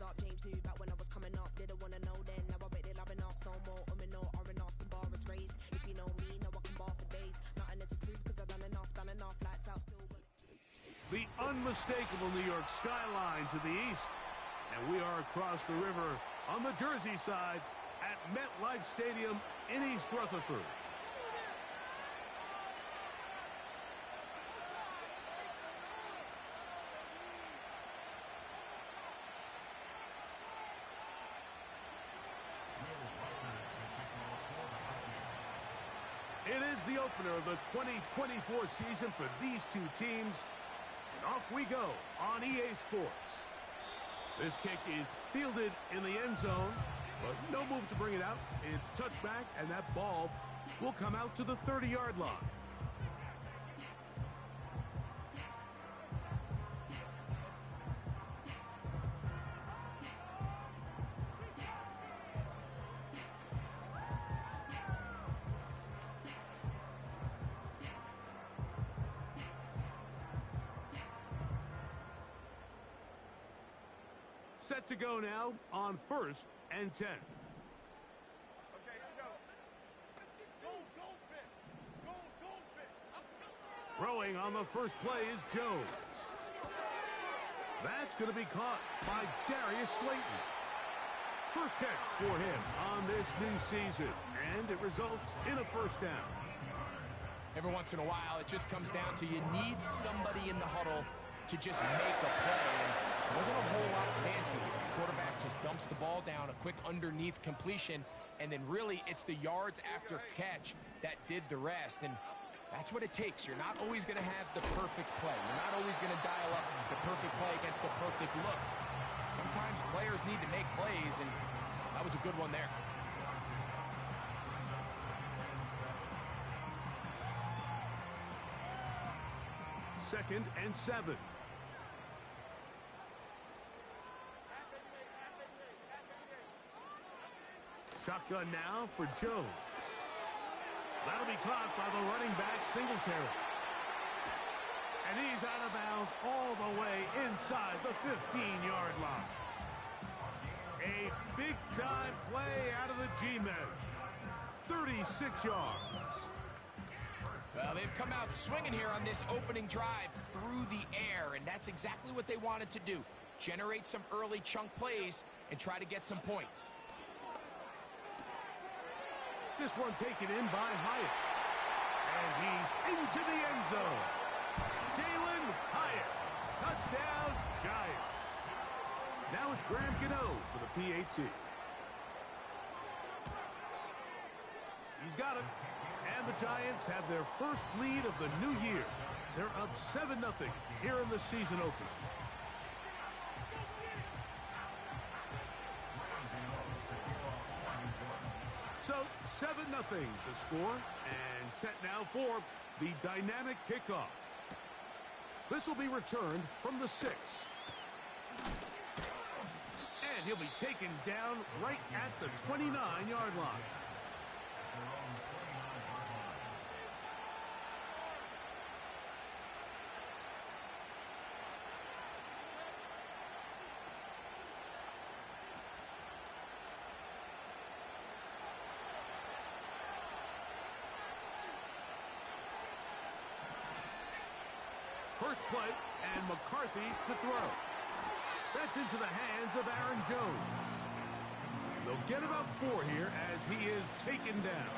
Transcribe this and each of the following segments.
up. James knew back when I was coming up. Didn't wanna know then. Now I bet they're loving us no more. No, or an Austin bar is raised. If you know me, now I can bar for days. Nothing to prove because I've done enough. Lights out still. The unmistakable New York skyline to the east. And we are across the river on the Jersey side at MetLife Stadium in East Rutherford. It is the opener of the 2024 season for these two teams. And off we go on EA Sports. This kick is fielded in the end zone, but no move to bring it out. It's touchback, and that ball will come out to the 30-yard line. Set to go now on 1st and 10. Okay, here we go. Throwing on the first play is Jones. That's going to be caught by Darius Slayton. First catch for him on this new season, and it results in a first down. Every once in a while, it just comes down to you need somebody in the huddle to just make a play. And it wasn't a whole lot fancy here. The quarterback just dumps the ball down, a quick underneath completion, and then really it's the yards after catch that did the rest. And that's what it takes. You're not always going to have the perfect play. You're not always going to dial up the perfect play against the perfect look. Sometimes players need to make plays, and that was a good one there. Second and 7. Shotgun now for Jones. That'll be caught by the running back, Singletary. And he's out of bounds all the way inside the 15-yard line. A big-time play out of the G-men. 36 yards. Well, they've come out swinging here on this opening drive through the air, and that's exactly what they wanted to do. Generate some early chunk plays and try to get some points. This one taken in by Hyatt. And he's into the end zone. Jalen Hyatt. Touchdown, Giants. Now it's Graham Gano for the PAT. He's got it. And the Giants have their first lead of the new year. They're up 7-0 here in the season opener. So, 7-0 the score, and set now for the dynamic kickoff. This will be returned from the 6. And he'll be taken down right at the 29-yard line. First play, and McCarthy to throw. That's into the hands of Aaron Jones. And they'll get about 4 here as he is taken down.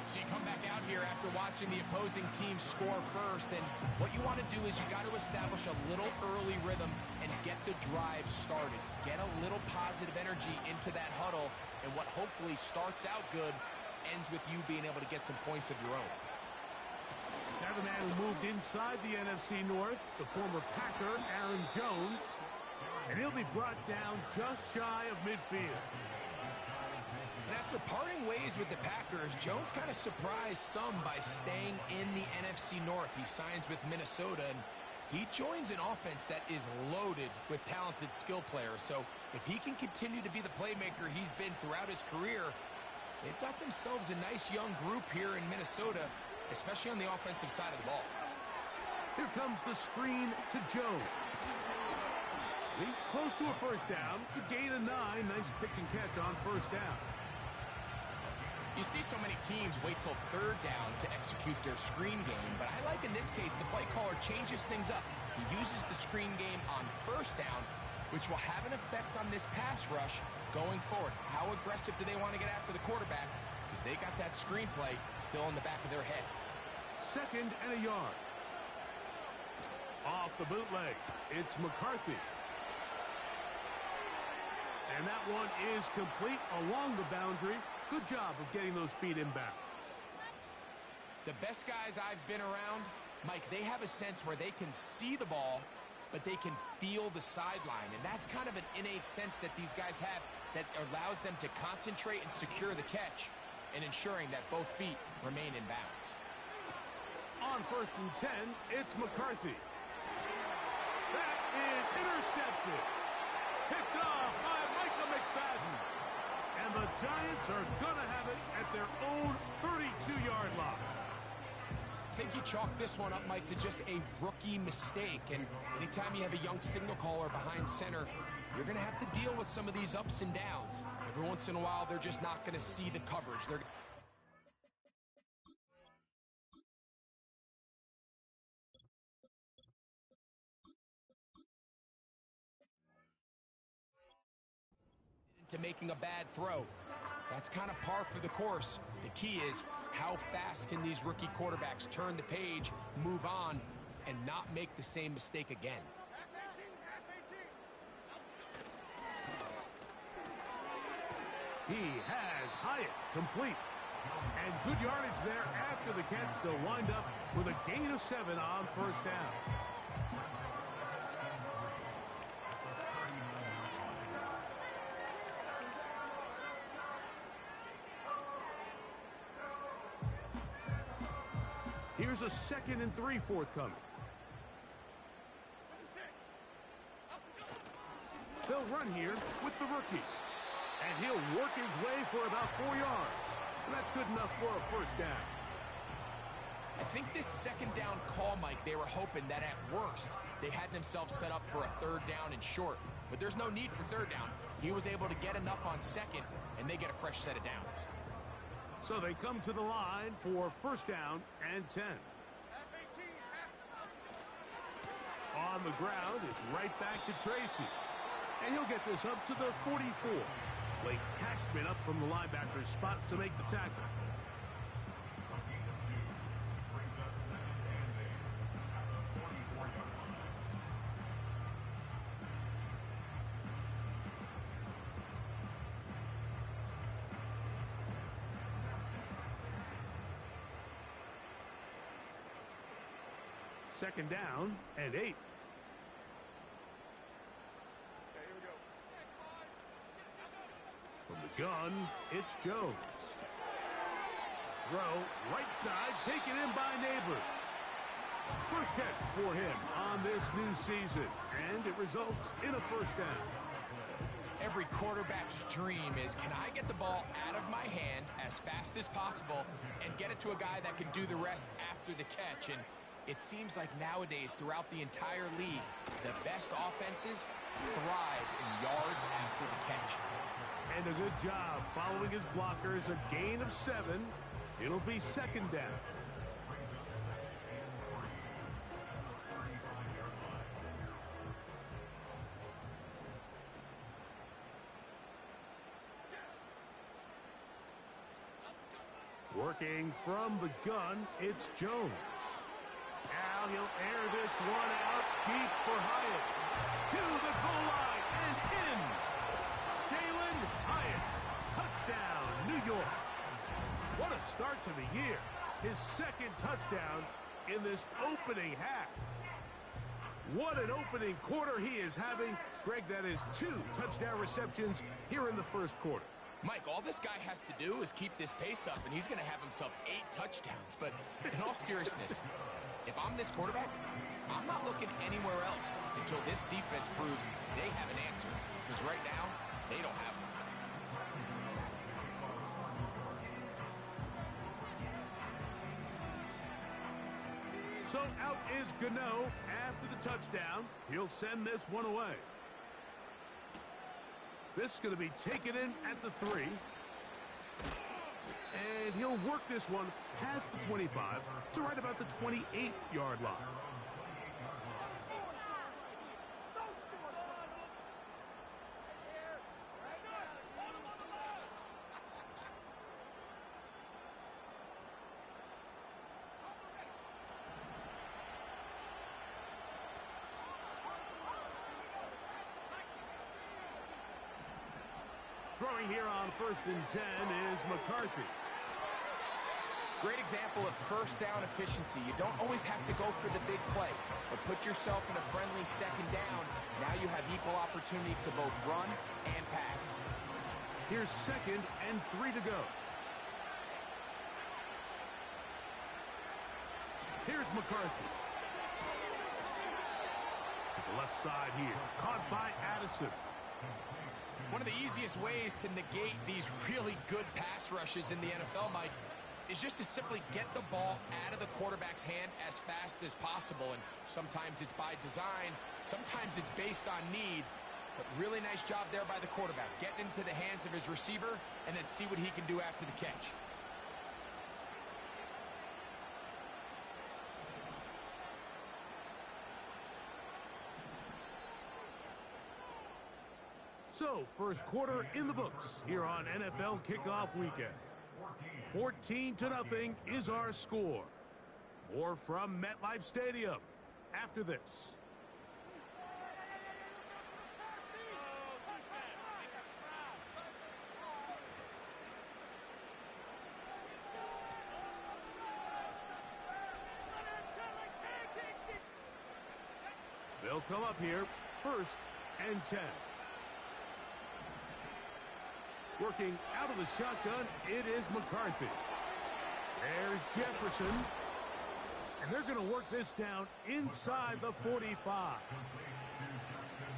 So you come back out here after watching the opposing team score first, and what you want to do is you got to establish a little early rhythm and get the drive started. Get a little positive energy into that huddle, and what hopefully starts out good ends with you being able to get some points of your own. Now the man who moved inside the NFC North, the former Packer, Aaron Jones. And he'll be brought down just shy of midfield. And after parting ways with the Packers, Jones kind of surprised some by staying in the NFC North. He signs with Minnesota, and he joins an offense that is loaded with talented skill players. So if he can continue to be the playmaker he's been throughout his career, they've got themselves a nice young group here in Minnesota, especially on the offensive side of the ball. Here comes the screen to Jones. He's close to a first down. To gain a 9. Nice pitch and catch on first down. You see so many teams wait till third down to execute their screen game, but I like in this case the play caller changes things up. He uses the screen game on first down, which will have an effect on this pass rush going forward. How aggressive do they want to get after the quarterback? Because they got that screen play still in the back of their head. 2nd and a yard. Off the bootleg, it's McCarthy. And that one is complete along the boundary. Good job of getting those feet inbounds. The best guys I've been around, Mike, they have a sense where they can see the ball, but they can feel the sideline. And that's kind of an innate sense that these guys have that allows them to concentrate and secure the catch and ensuring that both feet remain in bounds. On 1st and 10, it's McCarthy. That is intercepted. Picked off by Michael McFadden. And the Giants are going to have it at their own 32-yard line. I think you chalk this one up, Mike, to just a rookie mistake. And anytime you have a young signal caller behind center, you're going to have to deal with some of these ups and downs. Every once in a while, they're just not going to see the coverage. They're into making a bad throw. That's kind of par for the course. The key is how fast can these rookie quarterbacks turn the page, move on, and not make the same mistake again. He has Hyatt complete. And good yardage there after the catch. They'll wind up with a gain of 7 on first down. Here's a 2nd and 3 forthcoming. They'll run here with the rookie. And he'll work his way for about 4 yards. And that's good enough for a first down. I think this 2nd down call, Mike, they were hoping that at worst they had themselves set up for a 3rd down and short. But there's no need for 3rd down. He was able to get enough on 2nd, and they get a fresh set of downs. So they come to the line for first down and 10. On the ground, it's right back to Tracy. And he'll get this up to the 44. Blake Cashman up from the linebacker's spot to make the tackle. Second down and 8. From the gun, it's Jones. Throw, right side, taken in by Neighbors. First catch for him on this new season, and it results in a first down. Every quarterback's dream is, can I get the ball out of my hand as fast as possible and get it to a guy that can do the rest after the catch? And it seems like nowadays, throughout the entire league, the best offenses thrive in yards after the catch. And a good job following his blockers, a gain of 7. It'll be second down. Working from the gun, it's Jones. Now he'll air this one out deep for Hyatt. To the goal line and in. Jalen Hyatt. Touchdown, New York. What a start to the year. His 2nd touchdown in this opening half. What an opening quarter he is having. Greg, that is 2 touchdown receptions here in the first quarter. Mike, all this guy has to do is keep this pace up, and he's going to have himself 8 touchdowns. But in all seriousness, if I'm this quarterback, I'm not looking anywhere else until this defense proves they have an answer. Because right now, they don't have one. So out is Gano after the touchdown. He'll send this one away. This is going to be taken in at the 3. And he'll work this one past the 25 to right about the 28-yard line. Throwing here on 1st and 10 is McCarthy. Great example of first down efficiency. You don't always have to go for the big play, but put yourself in a friendly 2nd down. Now you have equal opportunity to both run and pass. Here's 2nd and 3 to go. Here's McCarthy. To the left side here. Caught by Addison. One of the easiest ways to negate these really good pass rushes in the NFL, Mike, is just to simply get the ball out of the quarterback's hand as fast as possible. And sometimes it's by design, sometimes it's based on need. But really nice job there by the quarterback, getting into the hands of his receiver and then see what he can do after the catch. So, first quarter in the books here on NFL Kickoff Weekend. 14-0 is our score. More from MetLife Stadium after this. They'll come up here, 1st and 10. Working out of the shotgun, it is McCarthy. There's Jefferson. And they're going to work this down inside the 45.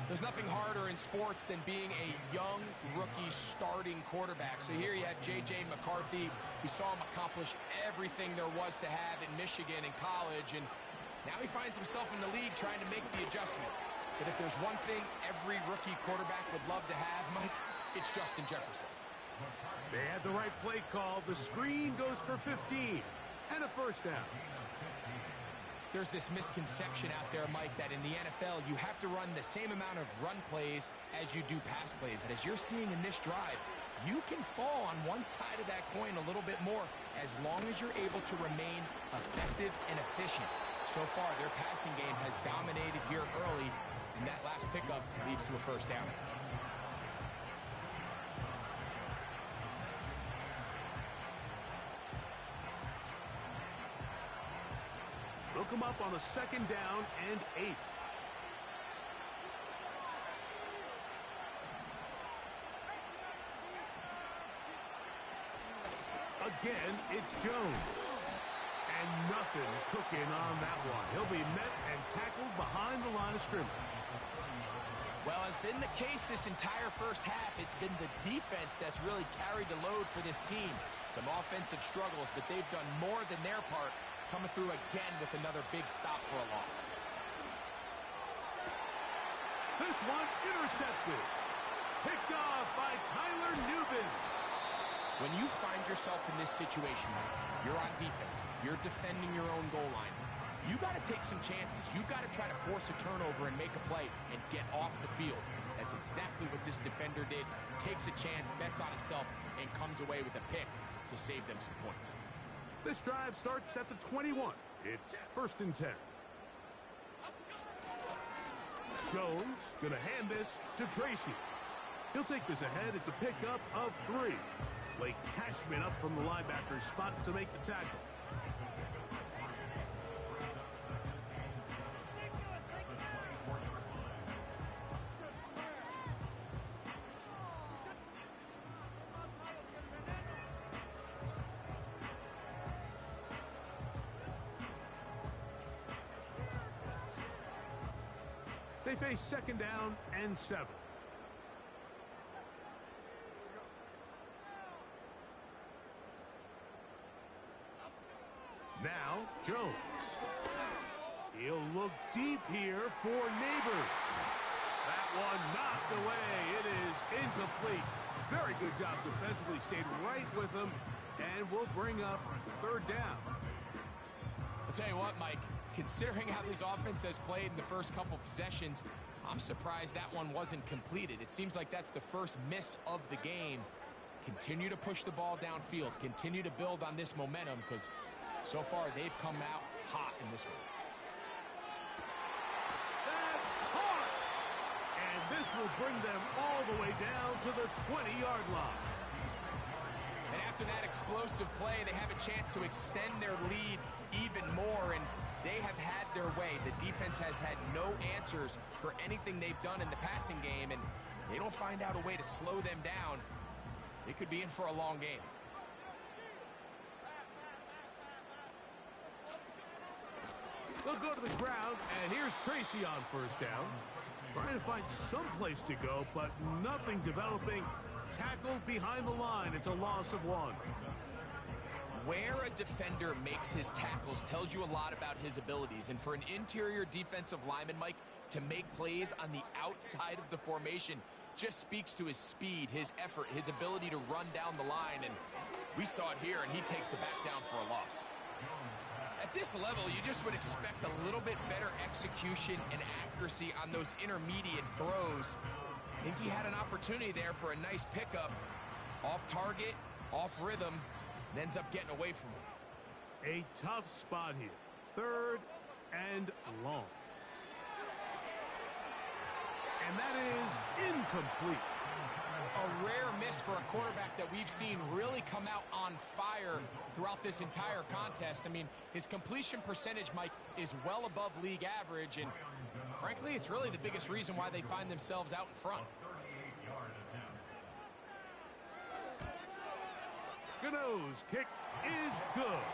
There's nothing harder in sports than being a young rookie starting quarterback. So here you have J.J. McCarthy. We saw him accomplish everything there was to have in Michigan in college. And now he finds himself in the league trying to make the adjustment. But if there's one thing every rookie quarterback would love to have, Mike, it's Justin Jefferson. They had the right play call. The screen goes for 15 and a 1st down. There's this misconception out there, Mike, that in the NFL you have to run the same amount of run plays as you do pass plays. And as you're seeing in this drive, you can fall on one side of that coin a little bit more as long as you're able to remain effective and efficient. So far, their passing game has dominated here early, and that last pickup leads to a 1st down. They'll come up on a 2nd down and 8. Again, it's Jones. And nothing cooking on that one. He'll be met and tackled behind the line of scrimmage. Well, as been the case this entire first half, it's been the defense that's really carried the load for this team. Some offensive struggles, but they've done more than their part, coming through again with another big stop for a loss. This one intercepted. Picked off by Tyler Nubin. When you find yourself in this situation, you're on defense, you're defending your own goal line, you got to take some chances. You got to try to force a turnover and make a play and get off the field. That's exactly what this defender did. Takes a chance, bets on himself, and comes away with a pick to save them some points. This drive starts at the 21. It's 1st and 10. Jones gonna hand this to Tracy. He'll take this ahead. It's a pickup of 3. Blake Cashman up from the linebacker's spot to make the tackle. They face 2nd down and 7. Now, Jones. He'll look deep here for Neighbors. That one knocked away. It is Incomplete. Very good job defensively. Stayed right with him, and will bring up third down. I'll tell you what, Mike, considering how this offense has played in the first couple possessions, I'm surprised that one wasn't completed. It seems like that's the first miss of the game. Continue to push the ball downfield. Continue to build on this momentum, because so far they've come out hot in this one. That's caught! And this will bring them all the way down to the 20-yard line. And after that explosive play, they have a chance to extend their lead even more, and they have had their way. The defense has had no answers for anything they've done in the passing game, and they don't find out a way to slow them down. They could be in for a long game. They'll go to the ground, and here's Tracy on first down. Trying to find some place to go, but nothing developing. Tackled behind the line. It's a loss of 1. Where a defender makes his tackles tells you a lot about his abilities. And for an interior defensive lineman, Mike, to make plays on the outside of the formation just speaks to his speed, his effort, his ability to run down the line. And we saw it here, and he takes the back down for a loss. At this level, you just would expect a little bit better execution and accuracy on those intermediate throws. I think he had an opportunity there for a nice pickup. Off target, off rhythm, and ends up getting away from him. A tough spot here. Third and long. And that is incomplete. A rare miss for a quarterback that we've seen really come out on fire throughout this entire contest. I mean, his completion percentage, Mike, is well above league average, and frankly, it's really the biggest reason why they find themselves out in front. Gano's kick is good.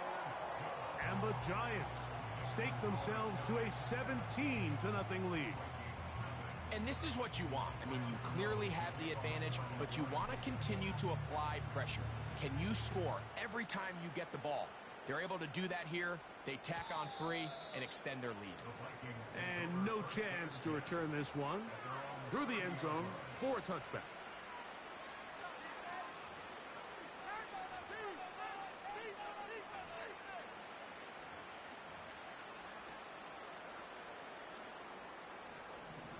And the Giants stake themselves to a 17-0 lead. And this is what you want. I mean, you clearly have the advantage, but you want to continue to apply pressure. Can you score every time you get the ball? They're able to do that here. They tack on 3 and extend their lead. And no chance to return this one through the end zone for a touchback.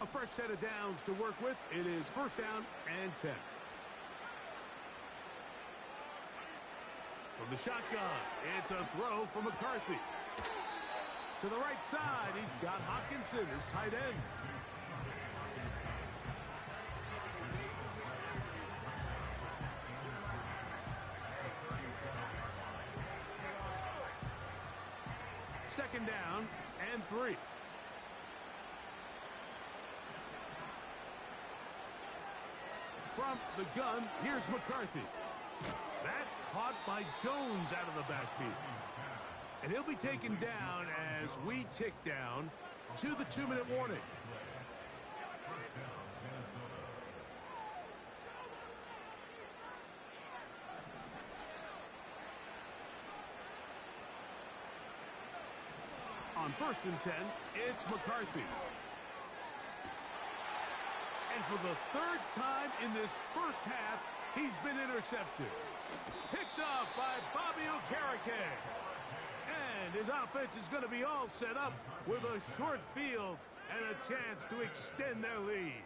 A fresh set of downs to work with. It is first down and 10. From the shotgun, it's a throw from McCarthy. To the right side, he's got Hockenson, his tight end. Second down and 3. From the gun, here's McCarthy. That's caught by Jones out of the backfield. And he'll be taken down as we tick down to the 2-minute warning. On first and 10, it's McCarthy. And for the third time in this first half, he's been intercepted. Picked off by Bobby Okereke. And his offense is going to be all set up with a short field and a chance to extend their lead.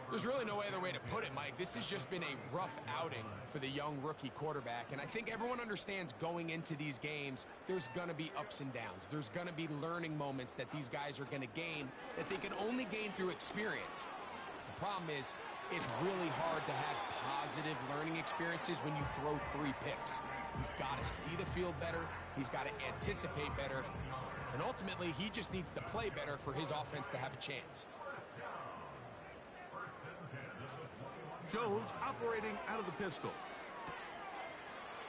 There's really no other way to put it, Mike. This has just been a rough outing for the young rookie quarterback. And I think everyone understands going into these games, there's going to be ups and downs. There's going to be learning moments that these guys are going to gain that they can only gain through experience. The problem is, it's really hard to have positive learning experiences when you throw 3 picks. He's got to see the field better. He's got to anticipate better. And ultimately, he just needs to play better for his offense to have a chance. Jones operating out of the pistol.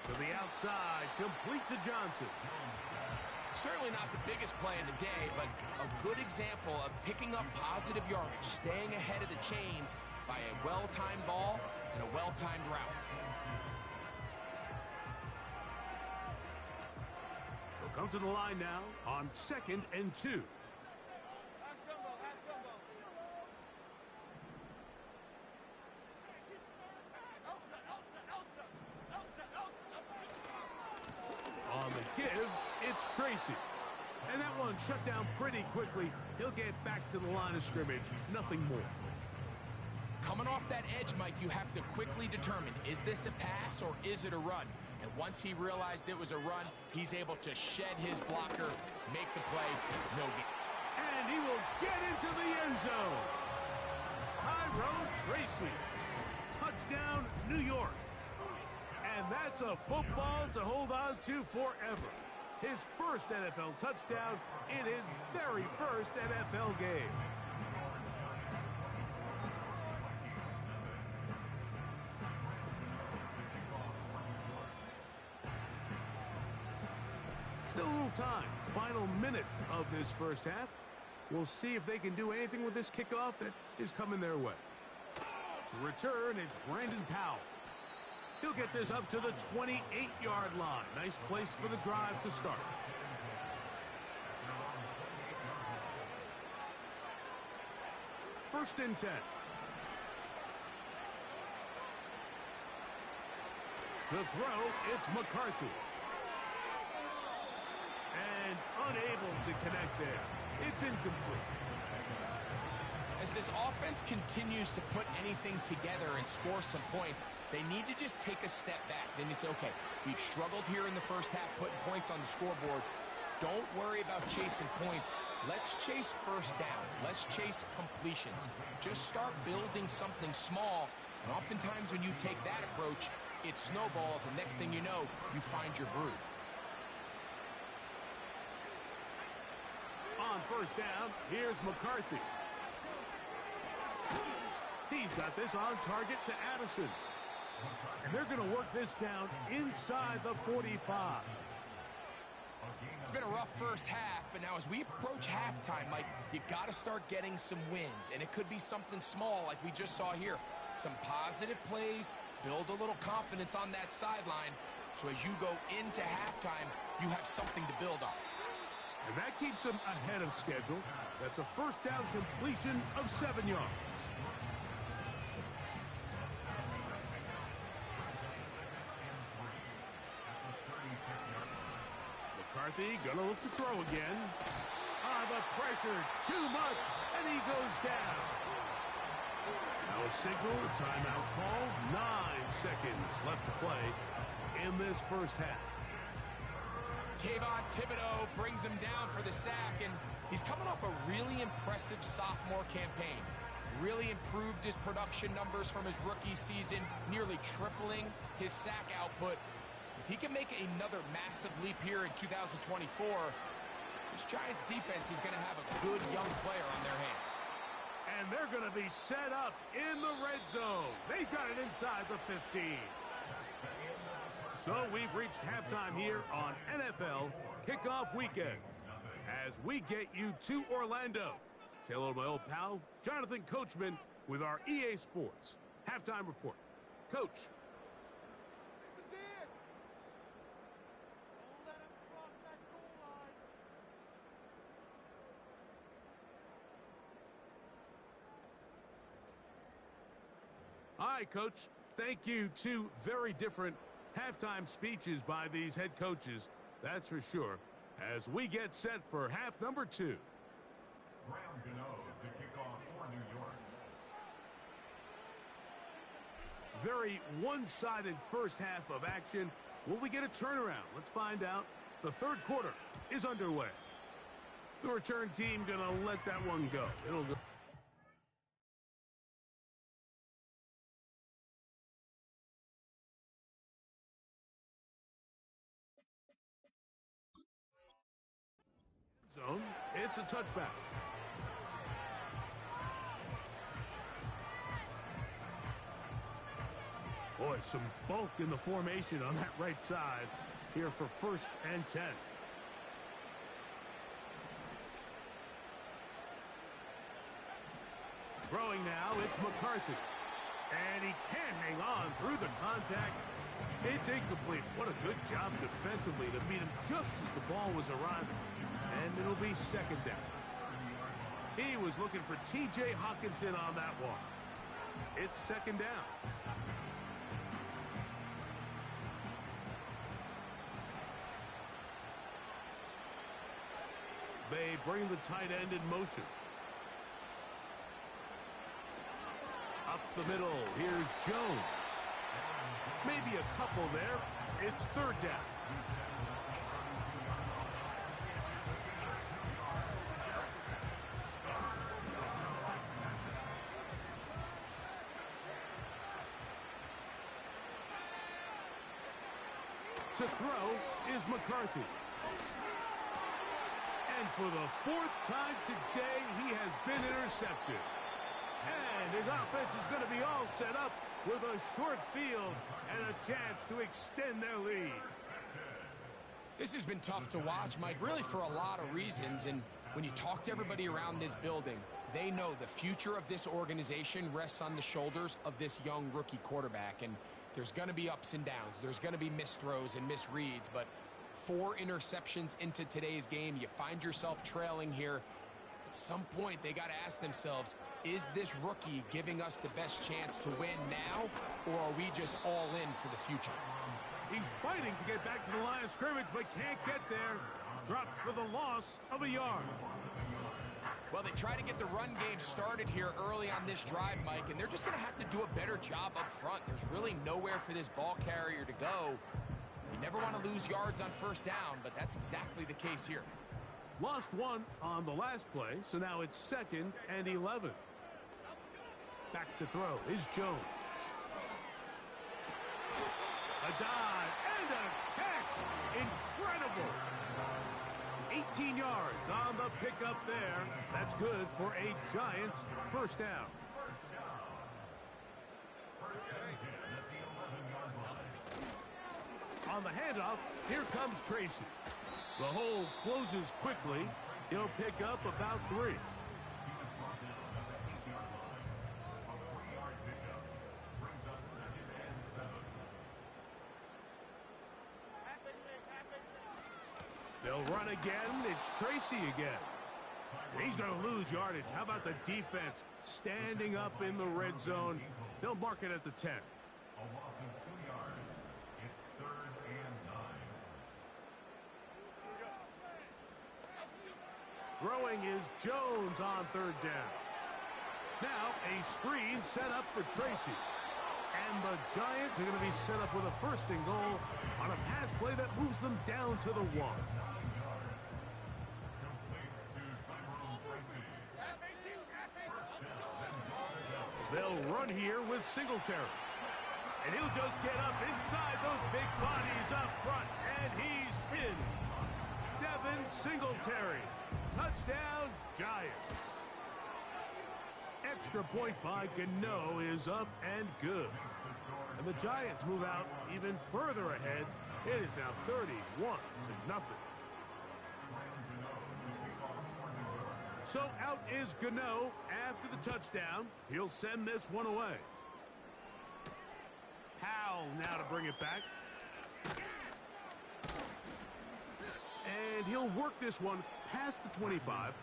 To the outside, complete to Johnson. Certainly not the biggest play of the day, but a good example of picking up positive yardage, staying ahead of the chains by a well-timed ball and a well-timed route. They'll come to the line now on 2nd and 2. Tracy. And that one shut down pretty quickly. He'll get back to the line of scrimmage. Nothing more. Coming off that edge, Mike, you have to quickly determine, is this a pass or is it a run? And once he realized it was a run, he's able to shed his blocker, make the play, no gain. And he will get into the end zone. Tyrone Tracy. Touchdown, New York. And that's a football to hold on to forever. His first NFL touchdown in his very first NFL game. Still a little time. Final minute of this first half. We'll see if they can do anything with this kickoff that is coming their way. To return, it's Brandon Powell. He'll get this up to the 28-yard line. Nice place for the drive to start. First and 10. To throw, it's McCarthy. And unable to connect there. It's incomplete. As this offense continues to put anything together and score some points, they need to just take a step back. Then you say, okay, we've struggled here in the first half putting points on the scoreboard. Don't worry about chasing points. Let's chase first downs. Let's chase completions. Just start building something small. And oftentimes when you take that approach, it snowballs, and next thing you know, you find your groove. On first down, here's McCarthy. He's got this on target to Addison. And they're going to work this down inside the 45. It's been a rough first half, but now as we approach halftime, Mike, you got to start getting some wins. And it could be something small like we just saw here. Some positive plays, build a little confidence on that sideline. So as you go into halftime, you have something to build on. And that keeps them ahead of schedule. That's a first down completion of 7 yards. McCarthy gonna look to throw again. The pressure, too much, and he goes down. Now a signal, timeout call, 9 seconds left to play in this first half. Kayvon Thibodeau brings him down for the sack, and he's coming off a really impressive sophomore campaign. Really improved his production numbers from his rookie season, nearly tripling his sack output. If he can make another massive leap here in 2024, this Giants defense is going to have a good young player on their hands. And they're going to be set up in the red zone. They've got it inside the 15. So we've reached halftime here on NFL Kickoff Weekend as we get you to Orlando. Say hello to my old pal, Jonathan Coachman, with our EA Sports Halftime Report. Coach. All right, Coach. Thank you. Two very different halftime speeches by these head coaches, that's for sure, as we get set for half number 2. Very one-sided first half of action. Will we get a turnaround? Let's find out. The third quarter is underway. The return team going to let that one go. It'll go. Zone. It's a touchback. Boy, some bulk in the formation on that right side here for first and 10. Throwing now, it's McCarthy. And he can't hang on through the contact. It's incomplete. What a good job defensively to beat him just as the ball was arriving. And it'll be second down. He was looking for T.J. Hawkinson on that one. It's second down. They bring the tight end in motion. Up the middle, here's Jones. Maybe a couple there. It's third down. To throw is McCarthy. And for the fourth time today, he has been intercepted. And his offense is going to be all set up with a short field and a chance to extend their lead. This has been tough to watch, Mike, really for a lot of reasons. And when you talk to everybody around this building, they know the future of this organization rests on the shoulders of this young rookie quarterback. And there's going to be ups and downs. There's going to be missed throws and misreads. But 4 interceptions into today's game, you find yourself trailing here. At some point, they got to ask themselves, is this rookie giving us the best chance to win now, or are we just all in for the future? He's fighting to get back to the line of scrimmage, but can't get there. Dropped for the loss of a yard. Well, they try to get the run game started here early on this drive, Mike, and they're just going to have to do a better job up front. There's really nowhere for this ball carrier to go. You never want to lose yards on first down, but that's exactly the case here. Lost 1 on the last play, so now it's 2nd and 11. Back to throw is Jones. A dive and a catch. Incredible. 18 yards on the pickup there. That's good for a Giants first down. On the handoff, here comes Tracy. The hole closes quickly. He'll pick up about 3. They'll run again. It's Tracy again. He's going to lose yardage. How about the defense standing up in the red zone? They'll mark it at the 10. A loss of 2 yards. It's 3rd and 9. Throwing is Jones on 3rd down. Now a screen set up for Tracy. And the Giants are going to be set up with a 1st and goal on a pass play that moves them down to the 1. They'll run here with Singletary. And he'll just get up inside those big bodies up front. And he's in. Devin Singletary. Touchdown, Giants. Extra point by Gano is up and good. And the Giants move out even further ahead. It is now 31-0. So out is Gano after the touchdown. He'll send this one away. Howell now to bring it back. And he'll work this one past the 25.